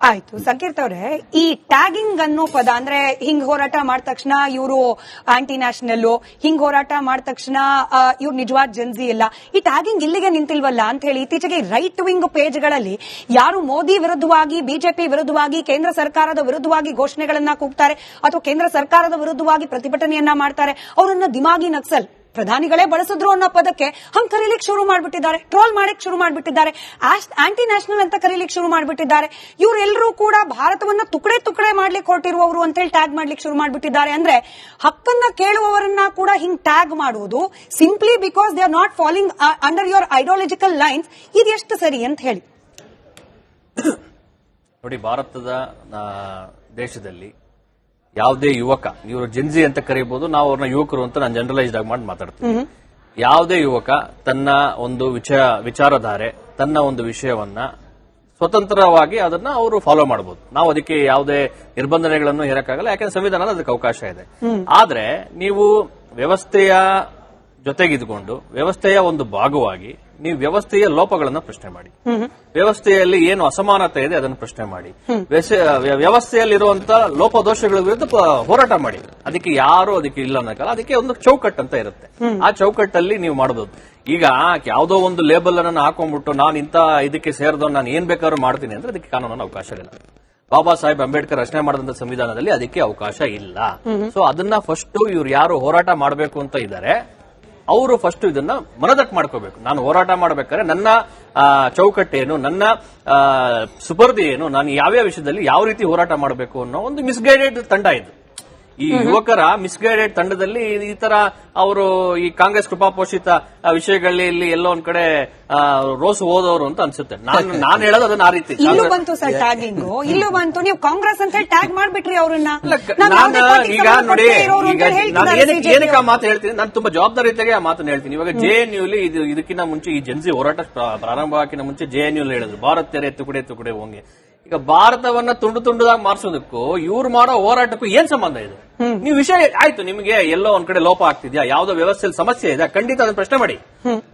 ಆಯ್ತು ಸಂಕೀರ್ತ್ ಅವ್ರೆ, ಈ ಟ್ಯಾಗಿಂಗ್ ಅನ್ನೋ ಪದ ಅಂದ್ರೆ ಹಿಂಗ್ ಹೋರಾಟ ಮಾಡಿದ ತಕ್ಷಣ ಇವರು ಆಂಟಿ ನ್ಯಾಷನಲ್, ಹಿಂಗ್ ಹೋರಾಟ ಮಾಡಿದ ತಕ್ಷಣ ಇವ್ರು ನಿಜವಾದ ಜನ್ಜಿ ಇಲ್ಲ, ಈ ಟ್ಯಾಗಿಂಗ್ ಇಲ್ಲಿಗೆ ನಿಂತಿಲ್ವಲ್ಲ ಅಂತ ಹೇಳಿ ಇತ್ತೀಚೆಗೆ ರೈಟ್ ವಿಂಗ್ ಪೇಜ್ಗಳಲ್ಲಿ ಯಾರು ಮೋದಿ ವಿರುದ್ಧವಾಗಿ, ಬಿಜೆಪಿ ವಿರುದ್ಧವಾಗಿ, ಕೇಂದ್ರ ಸರ್ಕಾರದ ವಿರುದ್ಧವಾಗಿ ಘೋಷಣೆಗಳನ್ನ ಕೂಗ್ತಾರೆ ಅಥವಾ ಕೇಂದ್ರ ಸರ್ಕಾರದ ವಿರುದ್ಧವಾಗಿ ಪ್ರತಿಭಟನೆಯನ್ನ ಮಾಡ್ತಾರೆ, ಅವರನ್ನ ದಿಮಾಗಿ ನಕ್ಸಲ್ ಪ್ರಧಾನಿಗಳೇ ಬಳಸಿದ್ರು ಅನ್ನೋ ಪದಕ್ಕೆ ಹಂಗ್ ಕರೀಲಿಕ್ಕೆ ಶುರು ಮಾಡ್ಬಿಟ್ಟಿದ್ದಾರೆ, ಟ್ರೋಲ್ ಮಾಡಕ್ ಶುರು ಮಾಡ್ಬಿಟ್ಟಿದ್ದಾರೆ, ಆಂಟಿ ನ್ಯಾಷನಲ್ ಅಂತ ಕರೀಲಿಕ್ಕೆ ಶುರು ಮಾಡ್ಬಿಟ್ಟಿದ್ದಾರೆ. ಇವರೆಲ್ಲರೂ ಕೂಡ ಭಾರತವನ್ನ ತುಕಡೆ ತುಕಡೆ ಮಾಡ್ಲಿಕ್ಕೆ ಹೊರಟಿರುವವರು ಅಂತೇಳಿ ಟ್ಯಾಗ್ ಮಾಡ್ಲಿಕ್ಕೆ ಶುರು ಮಾಡ್ಬಿಟ್ಟಿದ್ದಾರೆ. ಅಂದ್ರೆ ಹಕ್ಕನ್ನ ಕೇಳುವವರನ್ನ ಕೂಡ ಹಿಂಗ್ ಟ್ಯಾಗ್ ಮಾಡುವುದು simply because they are not following under your ideological lines, ಇದು ಎಷ್ಟು ಸರಿ ಅಂತ ಹೇಳಿ. ನೋಡಿ, ಭಾರತದ ದೇಶದಲ್ಲಿ ಯಾವುದೇ ಯುವಕ, ಇವರು ಜೆನ್ಜಿ ಅಂತ ಕರೀಬಹುದು, ನಾವು ಅವ್ರನ್ನ ಯುವಕರು ಅಂತ ನಾನು ಜನರಲೈಸ್ಡ್ ಆಗಿ ಮಾಡಿ ಮಾತಾಡ್ತೀನಿ. ಯಾವುದೇ ಯುವಕ ತನ್ನ ಒಂದು ವಿಚಾರಧಾರೆ, ತನ್ನ ಒಂದು ವಿಷಯವನ್ನ ಸ್ವತಂತ್ರವಾಗಿ ಅದನ್ನ ಅವರು ಫಾಲೋ ಮಾಡಬಹುದು. ನಾವು ಅದಕ್ಕೆ ಯಾವುದೇ ನಿರ್ಬಂಧನೆಗಳನ್ನು ಹೇರಕ್ಕಾಗಲ್ಲ, ಯಾಕಂದ್ರೆ ಸಂವಿಧಾನದ ಅದಕ್ಕೆ ಅವಕಾಶ ಇದೆ. ಆದ್ರೆ ನೀವು ವ್ಯವಸ್ಥೆಯ ಜೊತೆಗಿದ್ಕೊಂಡು ವ್ಯವಸ್ಥೆಯ ಒಂದು ಭಾಗವಾಗಿ ನೀವು ವ್ಯವಸ್ಥೆಯ ಲೋಪಗಳನ್ನು ಪ್ರಶ್ನೆ ಮಾಡಿ, ವ್ಯವಸ್ಥೆಯಲ್ಲಿ ಏನು ಅಸಮಾನತೆ ಇದೆ ಅದನ್ನು ಪ್ರಶ್ನೆ ಮಾಡಿ, ವ್ಯವಸ್ಥೆಯಲ್ಲಿರುವಂತಹ ಲೋಪದೋಷಗಳ ವಿರುದ್ಧ ಹೋರಾಟ ಮಾಡಿ. ಅದಕ್ಕೆ ಯಾರು ಅದಕ್ಕೆ ಇಲ್ಲ ಅನ್ನೋಕ್ಕಲ್ಲ, ಅದಕ್ಕೆ ಒಂದು ಚೌಕಟ್ಟು ಅಂತ ಇರುತ್ತೆ. ಆ ಚೌಕಟ್ಟಲ್ಲಿ ನೀವು ಮಾಡಬಹುದು. ಈಗ ಯಾವುದೋ ಒಂದು ಲೇಬಲ್ ಅನ್ನು ಹಾಕೊಂಡ್ಬಿಟ್ಟು ನಾನು ಇಂತ ಇದಕ್ಕೆ ಸೇರಿದವ್ ನಾನು ಏನ್ ಬೇಕಾದ್ರೂ ಮಾಡ್ತೀನಿ ಅಂದ್ರೆ ಅದಕ್ಕೆ ಕಾನೂನಿನ ಅವಕಾಶ ಇಲ್ಲ. ಬಾಬಾ ಸಾಹೇಬ್ ಅಂಬೇಡ್ಕರ್ ರಚನೆ ಮಾಡಿದಂತ ಸಂವಿಧಾನದಲ್ಲಿ ಅದಕ್ಕೆ ಅವಕಾಶ ಇಲ್ಲ. ಸೊ ಅದನ್ನ ಫಸ್ಟ್ ಇವ್ರು ಯಾರು ಹೋರಾಟ ಮಾಡಬೇಕು ಅಂತ ಇದ್ದಾರೆ ಅವರು ಫಸ್ಟ್ ಇದನ್ನ ಮನದಟ್ಟು ಮಾಡ್ಕೋಬೇಕು. ನಾನು ಹೋರಾಟ ಮಾಡಬೇಕಾದ್ರೆ ನನ್ನ ಚೌಕಟ್ಟೇನು, ನನ್ನ ಸುಪರ್ದಿ ಏನು, ನಾನು ಯಾವ್ಯಾವ ವಿಷಯದಲ್ಲಿ ಯಾವ ರೀತಿ ಹೋರಾಟ ಮಾಡಬೇಕು ಅನ್ನೋ ಒಂದು ಮಿಸ್ಗೈಡೆಡ್ ತಂಡ ಇದು. ಈ ಯುವಕರ ಮಿಸ್ಗೈಡೆಡ್ ತಂಡದಲ್ಲಿ ಈ ತರ ಅವರು ಈ ಕಾಂಗ್ರೆಸ್ ಕೃಪಾಪೋಷಿತ ವಿಷಯಗಳಲ್ಲಿ ಎಲ್ಲೋ ಒಂದ್ ಕಡೆ ರೋಸ್ ಹೋದವರು ಅಂತ ಅನ್ಸುತ್ತೆ. ನಾನು ಹೇಳೋದು ಅದನ್ನ ಆ ರೀತಿ. ಇಲ್ಲೂ ಬಂತು ಸರ್ ಟ್ಯಾಗಿಂಗ್, ಇಲ್ಲೂ ಬಂತು, ನೀವು ಕಾಂಗ್ರೆಸ್ ಅಂತ ಹೇಳಿ ಟ್ಯಾಗ್ ಮಾಡ್ಬಿಟ್ರಿ ಅವ್ರನ್ನ. ಈಗ ನೋಡಿ, ಈಗ ನಾನು ಏನಕ್ಕೆ ಆ ಮಾತು ಹೇಳ್ತೀನಿ, ನಾನು ತುಂಬಾ ಜವಾಬ್ದಾರಿಯಾಗಿ ಆ ಮಾತನ್ನ ಹೇಳ್ತೀನಿ. ಇವಾಗ JNU ಇದಕ್ಕಿಂತ ಮುಂಚೆ ಈ ಜೆನ್ಜಿ ಹೋರಾಟ ಪ್ರಾರಂಭಕ್ಕಿಂತ ಮುಂಚೆ JNU ಹೇಳಿದ್ರು ಭಾರತ್ ತೆರೆ ತುಕಡೆ ತುಕಡೆ ಹೋಂಗೆ. ಈಗ ಭಾರತವನ್ನ ತುಂಡು ತುಂಡುದಾಗಿ ಮಾರ್ಸೋದಕ್ಕೂ ಇವ್ರು ಮಾಡೋ ಹೋರಾಟಕ್ಕೂ ಏನ್ ಸಂಬಂಧ ಇದೆ? ನೀವು ವಿಷಯ ಆಯ್ತು, ನಿಮಗೆ ಎಲ್ಲೋ ಒಂದ್ ಕಡೆ ಲೋಪ ಆಗ್ತಿದ್ಯಾ, ಯಾವ್ದೋ ವ್ಯವಸ್ಥೆಯಲ್ಲಿ ಸಮಸ್ಯೆ ಇದೆ, ಖಂಡಿತ ಅದನ್ನ ಪ್ರಶ್ನೆ ಮಾಡಿ,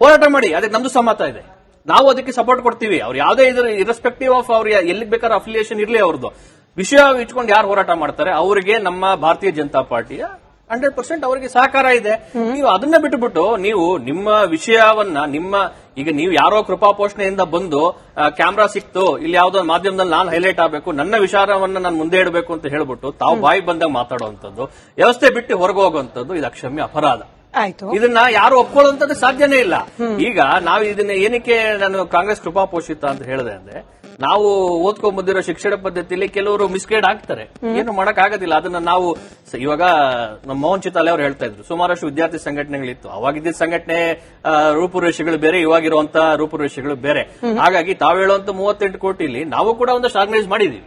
ಹೋರಾಟ ಮಾಡಿ. ಅದಕ್ಕೆ ನಮ್ದು ಸಮ್ಮತ ಇದೆ, ನಾವು ಅದಕ್ಕೆ ಸಪೋರ್ಟ್ ಕೊಡ್ತೀವಿ. ಅವ್ರು ಯಾವ್ದೇ ಇದ್ರ ಇರೆಸ್ಪೆಕ್ಟಿವ್ ಆಫ್ ಅವ್ರ ಎಲ್ಲಿಗೆ ಬೇಕಾದ್ರೆ ಅಫಿಲಿಯೇಷನ್ ಇರ್ಲಿ, ಅವ್ರದ್ದು ವಿಷಯ ಇಟ್ಕೊಂಡು ಯಾರು ಹೋರಾಟ ಮಾಡ್ತಾರೆ ಅವರಿಗೆ ನಮ್ಮ ಭಾರತೀಯ ಜನತಾ ಪಾರ್ಟಿಯ 100% ಅವರಿಗೆ ಸಹಕಾರ ಇದೆ. ನೀವು ಅದನ್ನ ಬಿಟ್ಟುಬಿಟ್ಟು ನೀವು ನಿಮ್ಮ ವಿಷಯವನ್ನ ಈಗ ನೀವು ಯಾರೋ ಕೃಪಾಪೋಷಣೆಯಿಂದ ಬಂದು ಕ್ಯಾಮ್ರಾ ಸಿಕ್ತು, ಇಲ್ಲಿ ಯಾವ್ದೋ ಮಾಧ್ಯಮದಲ್ಲಿ ನಾನು ಹೈಲೈಟ್ ಆಗಬೇಕು, ನನ್ನ ವಿಚಾರವನ್ನ ನಾನು ಮುಂದೆ ಇಡಬೇಕು ಅಂತ ಹೇಳ್ಬಿಟ್ಟು ತಾವು ಬಾಯಿ ಬಂದಾಗ ಮಾತಾಡುವಂತದ್ದು, ವ್ಯವಸ್ಥೆ ಬಿಟ್ಟು ಹೊರಗೆ ಹೋಗುವಂತದ್ದು, ಇದು ಅಕ್ಷಮ್ಯ ಅಪರಾಧ. ಇದನ್ನ ಯಾರು ಒಪ್ಕೊಳ್ಳುವಂತದ್ದು ಸಾಧ್ಯನೇ ಇಲ್ಲ. ಈಗ ನಾವು ಇದನ್ನ ಏನಕ್ಕೆ ನಾನು ಕಾಂಗ್ರೆಸ್ ಕೃಪಾಪೋಷಿತ ಅಂತ ಹೇಳಿದೆ ಅಂದ್ರೆ, ನಾವು ಓದ್ಕೊಂಡ್ ಬಂದಿರೋ ಶಿಕ್ಷಣ ಪದ್ಧತಿಯಲ್ಲಿ ಕೆಲವರು ಮಿಸ್ಗೈಡ್ ಆಗ್ತಾರೆ, ಏನು ಮಾಡಕ್ ಆಗೋದಿಲ್ಲ. ಅದನ್ನ ನಾವು ಇವಾಗ ನಮ್ಮ ಮೋಹನ್ ಚಿತಾಲೆ ಅವರು ಹೇಳ್ತಾ ಇದ್ರು, ಸುಮಾರಷ್ಟು ವಿದ್ಯಾರ್ಥಿ ಸಂಘಟನೆಗಳಿತ್ತು, ಅವಾಗಿದ್ದ ಸಂಘಟನೆ ರೂಪುರೇಷೆಗಳು ಬೇರೆ, ಇವಾಗಿರುವಂತಹ ರೂಪುರೇಷೆಗಳು ಬೇರೆ. ಹಾಗಾಗಿ ತಾವು ಹೇಳುವಂತ 38 ಕೋಟಿಲಿ ನಾವು ಕೂಡ ಒಂದಷ್ಟು ಆರ್ಗನೈಸ್ ಮಾಡಿದೀವಿ.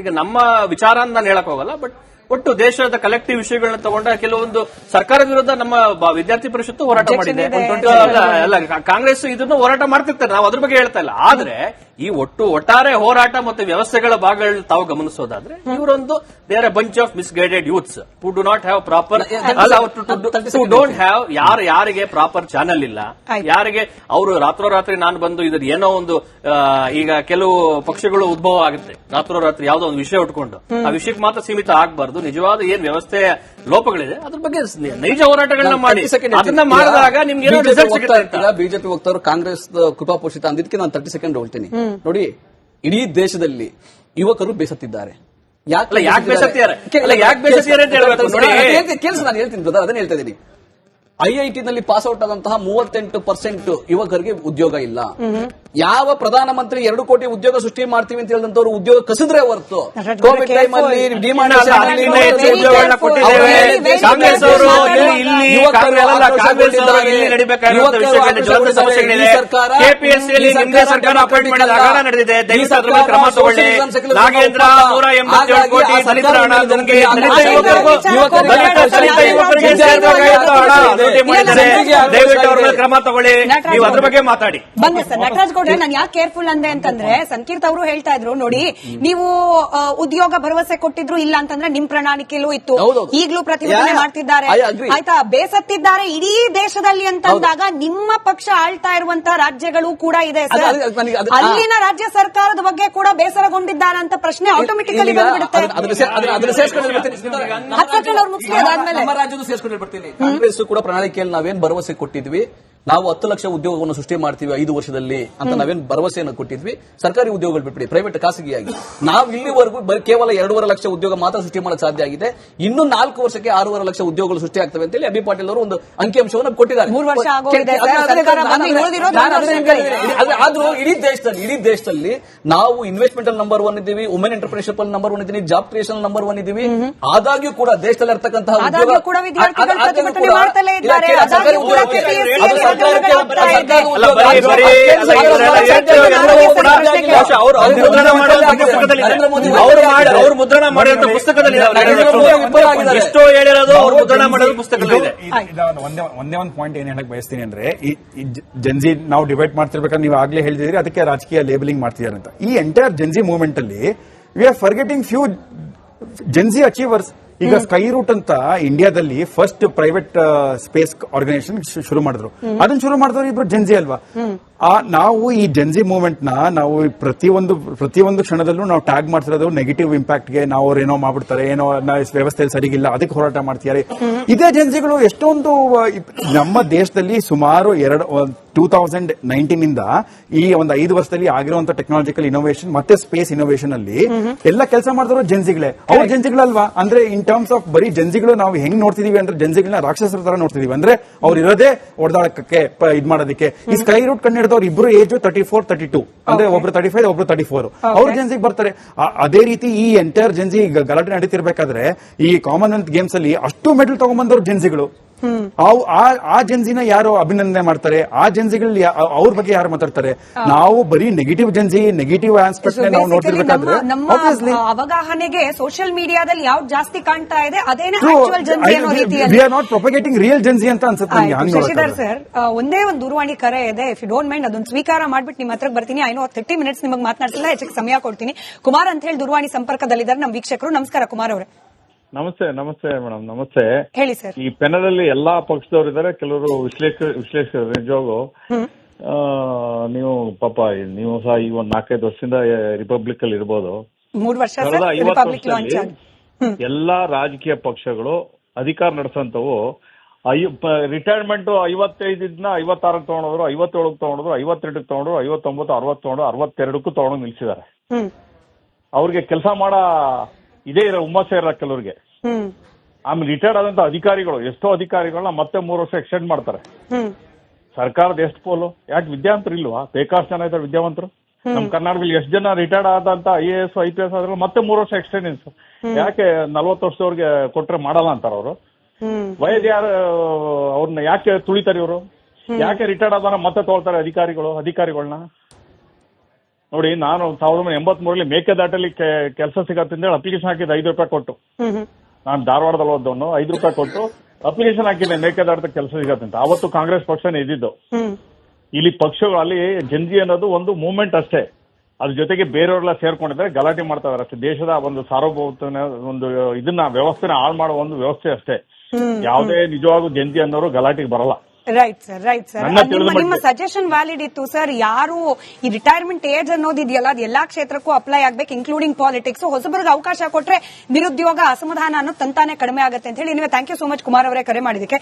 ಈಗ ನಮ್ಮ ವಿಚಾರ ಅಂತ ನಾನು ಹೇಳಕ್ ಹೋಗಲ್ಲ, ಬಟ್ ಒಟ್ಟು ದೇಶದ ಕಲೆಕ್ಟಿವ್ ವಿಷಯಗಳನ್ನ ತಗೊಂಡ ಕೆಲವೊಂದು ಸರ್ಕಾರದ ವಿರುದ್ಧ ನಮ್ಮ ವಿದ್ಯಾರ್ಥಿ ಪರಿಷತ್ತು ಹೋರಾಟ ಮಾಡಿದೆ. ಅಲ್ಲ, ಕಾಂಗ್ರೆಸ್ ಇದನ್ನು ಹೋರಾಟ ಮಾಡ್ತಿರ್ತಾರೆ, ನಾವು ಅದ್ರ ಬಗ್ಗೆ ಹೇಳ್ತಾ ಇಲ್ಲ. ಆದ್ರೆ ಈ ಒಟ್ಟಾರೆ ಹೋರಾಟ ಮತ್ತು ವ್ಯವಸ್ಥೆಗಳ ಭಾಗಗಳನ್ನ ತಾವು ಗಮನಿಸೋದಾದ್ರೆ ಇವರೊಂದು they are a bunch of misguided youths who do not have proper, don't have, ಯಾರಿಗೆ ಪ್ರಾಪರ್ ಚಾನೆಲ್ ಇಲ್ಲ, ಯಾರಿಗೆ ಅವರು ರಾತ್ರೋರಾತ್ರಿ ನಾನು ಬಂದು ಇದ್ರ ಏನೋ ಒಂದು ಈಗ ಕೆಲವು ಪಕ್ಷಗಳು ಉದ್ಭವ ಆಗುತ್ತೆ ರಾತ್ರೋರಾತ್ರಿ ಯಾವ್ದೋ ಒಂದು ವಿಷಯ ಉಟ್ಕೊಂಡು, ಆ ವಿಷಯಕ್ಕೆ ಮಾತ್ರ ಸೀಮಿತ ಆಗಬಾರ್ದು. ನಿಜವಾದ ಏನ್ ವ್ಯವಸ್ಥೆಯ ಲೋಪಗಳಿದೆ ಅದ್ರ ಬಗ್ಗೆ ನೈಜ ಹೋರಾಟಗಳನ್ನ ಮಾಡಿ, ಅದನ್ನ ಮಾಡಿದಾಗ ನಿಮ್ಗೆ ಏನೋ ರಿಸಲ್ಟ್ ಸಿಗುತ್ತೆ. ಬಿಜೆಪಿ ವಕ್ತಾರರು ಕಾಂಗ್ರೆಸ್ ಕೃಪಾಪೋಷಿತ ಅಂದಿದ್ದಕ್ಕೆ ನಾನು 30 ಸೆಕೆಂಡ್ ಹೇಳ್ತೀನಿ. ನೋಡಿ, ಇಡೀ ದೇಶದಲ್ಲಿ ಯುವಕರು ಬೇಸತ್ತಿದ್ದಾರೆ. ಯಾಕೆ ಬೇಸತ್ತಿದ್ದಾರೆ ಅಂತ ಹೇಳ್ಬೇಕು. ಕೇಳಿಸ್, ನಾನು ಹೇಳ್ತೀನಿ ಬ್ರದರ್, ಅದನ್ನ ಹೇಳ್ತಾ ಇದ್ದೀನಿ. IIT ನಲ್ಲಿ ಪಾಸ್ ಔಟ್ ಆದಂತಹ 38% ಯುವಕರಿಗೆ ಉದ್ಯೋಗ ಇಲ್ಲ. ಯಾವ ಪ್ರಧಾನಮಂತ್ರಿ 2 ಕೋಟಿ ಉದ್ಯೋಗ ಸೃಷ್ಟಿ ಮಾಡ್ತೀವಿ ಅಂತ ಹೇಳಿದಂತವ್ರು ಉದ್ಯೋಗ ಕಸಿದ್ರೆ ಹೊರತು ಕೋವಿಡ್ ಟೈಮ್ ಅಲ್ಲಿ ನಾಗೇಂದ್ರ 187 ಕೋಟಿ ದಲಿತರ ಹಣ ದಯವಿಟ್ಟು ಅವ್ರ ಕ್ರಮ ತಗೊಳ್ಳಿ, ನೀವು ಅದ್ರ ಬಗ್ಗೆ ಮಾತಾಡಿ. ಬನ್ನಿ ಸರ್, ನಟರಾಜ್ ಗೌಡ್ರೆ ನಾನು ಯಾಕೆ ಕೇರ್ಫುಲ್ ಅಂದೆ ಅಂತಂದ್ರೆ ಸಂಕೀರ್ತ್ ಅವರು ಹೇಳ್ತಾ ಇದ್ರು ನೋಡಿ, ನೀವು ಉದ್ಯೋಗ ಭರವಸೆ ಕೊಟ್ಟಿದ್ರು, ಇಲ್ಲ ಅಂತಂದ್ರೆ ನಿಮ್ ಪ್ರಣಾಳಿಕೆಯಲ್ಲೂ ಇತ್ತು, ಈಗಲೂ ಪ್ರತಿಭಟನೆ ಮಾಡ್ತಿದ್ದಾರೆ, ಆಯ್ತಾ, ಬೇಸತ್ತಿದ್ದಾರೆ ಇಡೀ ದೇಶದಲ್ಲಿ ಅಂತಂದಾಗ ನಿಮ್ಮ ಪಕ್ಷ ಆಳ್ತಾ ಇರುವಂತಹ ರಾಜ್ಯಗಳು ಕೂಡ ಇದೆ ಸರ್, ಅಲ್ಲಿನ ರಾಜ್ಯ ಸರ್ಕಾರದ ಬಗ್ಗೆ ಕೂಡ ಬೇಸರಗೊಂಡಿದ್ದಾರೆ ಅಂತ ಪ್ರಶ್ನೆ ಆಟೋಮೆಟಿಕಲಿ ಬಂದ್ಬಿಡುತ್ತೆ. ನಮ್ಮ ರಾಜ್ಯದ ಸೇರ್ಸ್ಕೊಂಡು ಬರ್ತೀನಿ. ಕಾಂಗ್ರೆಸ್ ಕೂಡ ಪ್ರಣಾಳಿಕೆಯಲ್ಲಿ ನಾವೇನ್ ಭರವಸೆ ಕೊಟ್ಟಿದ್ವಿ, ನಾವು 10 ಲಕ್ಷ ಉದ್ಯೋಗವನ್ನು ಸೃಷ್ಟಿ ಮಾಡ್ತೀವಿ 5 ವರ್ಷದಲ್ಲಿ ಅಂತ ನಾವೇನ್ ಭರವಸೆಯನ್ನು ಕೊಟ್ಟಿದ್ವಿ. ಸರ್ಕಾರಿ ಉದ್ಯೋಗಗಳು ಬಿಟ್ಬಿಡಿ, ಪ್ರೈವೇಟ್ ಖಾಸಗಿಯಾಗಿ ನಾವು ಇಲ್ಲಿವರೆಗೂ ಕೇವಲ 2.5 ಲಕ್ಷ ಉದ್ಯೋಗ ಮಾತ್ರ ಸೃಷ್ಟಿ ಮಾಡಕ್ಕೆ ಸಾಧ್ಯ ಆಗಿದೆ. ಇನ್ನು 4 ವರ್ಷಕ್ಕೆ 6.5 ಲಕ್ಷ ಉದ್ಯೋಗಗಳು ಸೃಷ್ಟಿ ಆಗ್ತವೆ ಅಂತ ಹೇಳಿ ಅಭಿ ಪಾಟೀಲ್ ಅವರು ಒಂದು ಅಂಕಿಅಂಶವನ್ನು ಕೊಟ್ಟಿದ್ದಾರೆ. 3 ವರ್ಷ ಆಗೋಗಿದೆ. ಆದ್ರೂ ಇಡೀ ದೇಶದಲ್ಲಿ ನಾವು ಇನ್ವೆಸ್ಟ್ಮೆಂಟ್ ಅಲ್ಲಿ ನಂಬರ್ 1 ಇದ್ದೀವಿ, ವುಮೆನ್ ಎಂಟರ್ಪ್ರಿನರ್ಶಿಪ್ ಅಲ್ಲಿ ನಂಬರ್ 1 ಇದ್ದೀವಿ, ಜಾಬ್ ಕ್ರಿಯೇಷನ್ ನಂಬರ್ 1 ಇದ್ದೀವಿ. ಆದಾಗ್ಯೂ ಕೂಡ ದೇಶದಲ್ಲಿ ಇರ್ತಕ್ಕಂತಹ ಅವ್ರು ಮುದ್ರಣ ಮಾಡಿರೋ ಪುಸ್ತಕದಲ್ಲಿ ಎಷ್ಟೋ ಹೇಳಿರೋದು ಅವ್ರು ಮುದ್ರಣ ಮಾಡೋದು ಪುಸ್ತಕದಲ್ಲಿ. ಒಂದೇ ಒಂದು ಪಾಯಿಂಟ್ ಏನ್ ಹೇಳಕ್ ಬಯಸ್ತೀನಿ ಅಂದ್ರೆ, ಈ ಜನ್ಜಿ ನಾವು ಡಿವೈಡ್ ಮಾಡ್ತಿರ್ಬೇಕಾದ್ರೆ ನೀವು ಆಗ್ಲೇ ಹೇಳಿದ್ರಿ ಅದಕ್ಕೆ ರಾಜಕೀಯ ಲೇಬಲಿಂಗ್ ಮಾಡ್ತಿದ್ದಾರೆ ಅಂತ. ಈ ಎಂಟೈರ್ ಜನ್ಜಿ ಮೂವ್ಮೆಂಟ್ ಅಲ್ಲಿ we are forgetting few Gen Z achievers. ಈಗ ಸ್ಕೈ ರೂಟ್ ಅಂತ ಇಂಡಿಯಾದಲ್ಲಿ ಫಸ್ಟ್ ಪ್ರೈವೇಟ್ ಸ್ಪೇಸ್ ಆರ್ಗನೈಸೇಷನ್ ಶುರು ಮಾಡಿದ್ರು. ಅದನ್ನ ಶುರು ಮಾಡಿದವರು ಇಬ್ರು ಜನ್ಜಿ ಅಲ್ವಾ? ನಾವು ಈ ಜನ್ಜಿ ಮೂವ್ಮೆಂಟ್ ನ ನಾವು ಪ್ರತಿಯೊಂದು ಕ್ಷಣದಲ್ಲೂ ನಾವು ಟ್ಯಾಗ್ ಮಾಡ್ತಿರೋದು ನೆಗೆಟಿವ್ ಇಂಪ್ಯಾಕ್ಟ್ ಗೆ. ನಾವು ಅವ್ರೇನೋ ಮಾಡ್ಬಿಡ್ತಾರೆ, ಏನೋ ವ್ಯವಸ್ಥೆಯಲ್ಲಿ ಸರಿಗಿಲ್ಲ, ಅದಕ್ಕೆ ಹೋರಾಟ ಮಾಡ್ತಿದ್ದಾರೆ. ಇದೇ ಜನ್ಜಿಗಳು ಎಷ್ಟೊಂದು ನಮ್ಮ ದೇಶದಲ್ಲಿ ಸುಮಾರು 2019 ಇಂದ ಈ ಒಂದು 5 ವರ್ಷದಲ್ಲಿ ಆಗಿರುವಂತ ಟೆಕ್ನಾಲಜಿಕಲ್ ಇನೋವೇಷನ್ ಮತ್ತೆ ಸ್ಪೇಸ್ ಇನೋವೇಷನ್ ಅಲ್ಲಿ ಎಲ್ಲ ಕೆಲಸ ಮಾಡಿದ್ರು ಜನ್ಜಿಗಳೇ. ಅವ್ರ ಜನ್ಜಿಗಳಲ್ವಾ? ಅಂದ್ರೆ ಇನ್ ಟರ್ಮ್ಸ್ ಆಫ್ ಬರೀ ಜನ್ಜಿಗಳು ನಾವು ಹೆಂಗ್ ನೋಡ್ತಿದೀವಿ ಅಂದ್ರೆ ಜನ್ಜಿಗಳನ್ನ ರಾಕ್ಷಸರ ತರ ನೋಡ್ತಿದೀವಿ. ಅಂದ್ರೆ ಅವ್ರು ಇರೋದೇ ಹೊಡೆದಾಡಕ್ಕೆ ಇದ್ ಮಾಡೋದಕ್ಕೆ. ಈ ಸ್ಕೈ ರೂಟ್ ಕಂಡಿಡಿದವ್ರು ಇಬ್ರು ಏಜ್ 34-32, ಅಂದ್ರೆ ಒಬ್ರು 35 ಒಬ್ರು 34. ಅವ್ರ ಜನ್ಜಿಗೆ ಬರ್ತಾರೆ. ಅದೇ ರೀತಿ ಈ ಎಂಟೈರ್ ಜನ್ಜಿ ಗಲಾಟೆ ನಡೀತಿರ್ಬೇಕಾದ್ರೆ ಈ ಕಾಮನ್ವೆಲ್ತ್ ಗೇಮ್ಸ್ ಅಲ್ಲಿ ಅಷ್ಟು ಮೆಡಲ್ ತಗೊಂಡ್ಬಂದವ್ರು ಜನ್ಜಿಗಳು. ಆ ಜನ್ಜಿನ ಯಾರು ಅಭಿನಂದನೆ ಮಾಡ್ತಾರೆ? ಆ ಜನ್ಜಿಗಳು ಅವ್ರ ಬಗ್ಗೆ ಯಾರು ಮಾತಾಡ್ತಾರೆ? ನಾವು ಬರೀ ನೆಗೆಟಿವ್ ಜನ್ಜಿ, ನೆಗೆಟಿವ್ ಆಸ್ಪೆಕ್ಟ್ ನಾವು ನೋಡ್ತಿರ್ಬೇಕಾದ್ರೆ ನಮ್ಮ ಅವಗಾಹನೆಗೆ ಸೋಷಿಯಲ್ ಮೀಡಿಯಾದಲ್ಲಿ ಯಾವ್ದು ಜಾಸ್ತಿ ಕಾಣ್ತಾ ಇದೆ ಅದೇನೇ ಆಕ್ಚುಯಲ್ ಜನ್ಜಿ ಅನ್ನೋ ರೀತಿಯಲ್ಲಿ we are not propagating real Gen Z ಅಂತ ಅನ್ಸುತ್ತೆ. ಶಶಿಧರ್ ಸರ್, ಒಂದೇ ಒಂದು ದೂರವಾಣಿ ಕರೆ ಇದೆ. ಇಫ್ ಯು ಡೋಂಟ್ ಮೈಂಡ್ ಅದನ್ನ ಸ್ವೀಕಾರ ಮಾಡ್ಬಿಟ್ಟು ನಿಮ್ಮ ಹತ್ರಕ್ಕೆ ಬರ್ತೀನಿ. ಐ ನೋ 30 ಮಿನಿಟ್ಸ್ ನಿಮಗೆ ಮಾತನಾಡ್ತಿಲ್ಲ, ಹೆಚ್ಚಿಗೆ ಸಮಯ ಕೊಡ್ತೀನಿ. ಕುಮಾರ್ ಅಂತ ಹೇಳಿ ದೂರವಾಣಿ ಸಂಪರ್ಕದಲ್ಲಿದ್ದಾರೆ ನಮ್ಮ ವೀಕ್ಷಕರು. ನಮಸ್ಕಾರ ಕುಮಾರ್ ಅವರೇ. ನಮಸ್ತೆ ಮೇಡಮ್, ನಮಸ್ತೆ. ಹೇಳಿ ಸರ್. ಈ ಪೆನಲಲ್ಲಿ ಎಲ್ಲಾ ಪಕ್ಷದವರು ಇದ್ದಾರೆ, ಕೆಲವರು ವಿಶ್ಲೇಷಕರು. ನಿಜವಾಗೂ ನೀವು ಪಾಪ ನೀವು ಸಹ ಈ ಒಂದು 4-5 ವರ್ಷದಿಂದ ರಿಪಬ್ಲಿಕ್ ಅಲ್ಲಿ ಇರ್ಬೋದು. 3 ವರ್ಷ ಕಳೆದ 50 ವರ್ಷದಲ್ಲಿ ಎಲ್ಲಾ ರಾಜಕೀಯ ಪಕ್ಷಗಳು ಅಧಿಕಾರ ನಡೆಸಂತವು ರಿಟೈರ್ಮೆಂಟ್ 55 56 ತಗೊಂಡ್ರು, 57 ತಗೊಂಡ್ರು, 52 ತಗೊಂಡ್ರು, 59, 60 ತಗೊಂಡ್ರು, 62 ತಗೊಂಡು ನಿಲ್ಸಿದ್ದಾರೆ. ಅವ್ರಿಗೆ ಕೆಲಸ ಮಾಡ ಇದೇ ಇರೋ ಹುಮ್ಮಸ್ಸೇ ಇರೋ ಕೆಲವ್ರಿಗೆ. ಆಮೇಲೆ ರಿಟೈರ್ಡ್ ಆದಂತ ಅಧಿಕಾರಿಗಳು, ಎಷ್ಟೋ ಅಧಿಕಾರಿಗಳನ್ನ ಮತ್ತೆ 3 ವರ್ಷ ಎಕ್ಸ್ಟೆಂಡ್ ಮಾಡ್ತಾರೆ. ಸರ್ಕಾರದ ಎಷ್ಟು ಪೋಲು? ಯಾಕೆ ವಿದ್ಯಾವಂತರು ಇಲ್ವಾ? ಬೇಕಾಷ್ಟು ಜನ ಇದ್ದಾರೆ ವಿದ್ಯಾವಂತರು. ನಮ್ ಕರ್ನಾಟಕದಲ್ಲಿ ಎಷ್ಟು ಜನ ರಿಟೈರ್ಡ್ ಆದಂತ IAS IPS ಆದ್ರೆ ಮತ್ತೆ 3 ವರ್ಷ ಎಕ್ಸ್ಟೆಂಡೆನ್ಸ್ ಯಾಕೆ? 40 ವರ್ಷದವ್ರಿಗೆ ಕೊಟ್ರೆ ಮಾಡಲ್ಲ ಅಂತಾರ ಅವರು. ವಯಸ್ಸು ಯಾರು ಅವ್ರನ್ನ ಯಾಕೆ ತುಳಿತಾರೆ ಇವರು? ಯಾಕೆ ರಿಟೈರ್ಡ್ ಆದ ಮತ್ತೆ ತಗೊಳ್ತಾರೆ ಅಧಿಕಾರಿಗಳನ್ನ? ನೋಡಿ, ನಾನು 1983 ಮೇಕೆದಾಟಲ್ಲಿ ಕೆಲಸ ಸಿಗತ್ತಂತ ಹೇಳಿ ಅಪ್ಲಿಕೇಶನ್ ಹಾಕಿದ್ದೆ. 5 ರೂಪಾಯಿ ಕೊಟ್ಟು. ನಾನು ಧಾರವಾಡದಲ್ಲಿ ಓದವನು. 5 ರೂಪಾಯಿ ಕೊಟ್ಟು ಅಪ್ಲಿಕೇಶನ್ ಹಾಕಿದ್ದೆ ಮೇಕೆದಾಟದ ಕೆಲಸ ಸಿಗತ್ತಂತ. ಅವತ್ತು ಕಾಂಗ್ರೆಸ್ ಪಕ್ಷನೇ ಇದ್ದಿದ್ದು. ಇಲ್ಲಿ ಪಕ್ಷಗಳಲ್ಲಿ ಜನ್ಜಿ ಅನ್ನೋದು ಒಂದು ಮೂವ್ಮೆಂಟ್ ಅಷ್ಟೇ. ಅದ್ರ ಜೊತೆಗೆ ಬೇರೆಯವರೆಲ್ಲ ಸೇರ್ಕೊಂಡಿದ್ದಾರೆ, ಗಲಾಟೆ ಮಾಡ್ತಾ ಇದಾರೆ ಅಷ್ಟೇ. ದೇಶದ ಒಂದು ಸಾರ್ವಭೌಮತ್ವನ ಒಂದು ಇದನ್ನ ವ್ಯವಸ್ಥೆನ ಹಾಳು ಮಾಡೋ ಒಂದು ವ್ಯವಸ್ಥೆ ಅಷ್ಟೇ. ಯಾವುದೇ ನಿಜವಾಗೂ ಜನ್ಜಿ ಅನ್ನೋರು ಗಲಾಟೆಗೆ ಬರಲ್ಲ. Right sir. ನಿಮ್ಮ ಸಜೆಷನ್ ವ್ಯಾಲಿಡ್ ಇತ್ತು ಸರ್. ಯಾರು ಈ ರಿಟೈರ್ಮೆಂಟ್ ಏಜ್ ಅನ್ನೋದಿದೆಯಲ್ಲ, ಅದು ಎಲ್ಲಾ ಕ್ಷೇತ್ರಕ್ಕೂ ಅಪ್ಲೈ ಆಗ್ಬೇಕು, ಇನ್ಕ್ಲೂಡಿಂಗ್ ಪಾಲಿಟಿಕ್ಸ್. ಹೊಸಬರಿಗೆ ಅವಕಾಶ ಕೊಟ್ರೆ ನಿರುದ್ಯೋಗ, ಅಸಮಾಧಾನ ಅನ್ನೋದು ತಂತಾನೆ ಕಡಿಮೆ ಆಗುತ್ತೆ ಅಂತ ಹೇಳಿ. ನೀವು thank you so much Kumar ಅವರೇ ಕರೆ ಮಾಡಿದಕ್ಕೆ.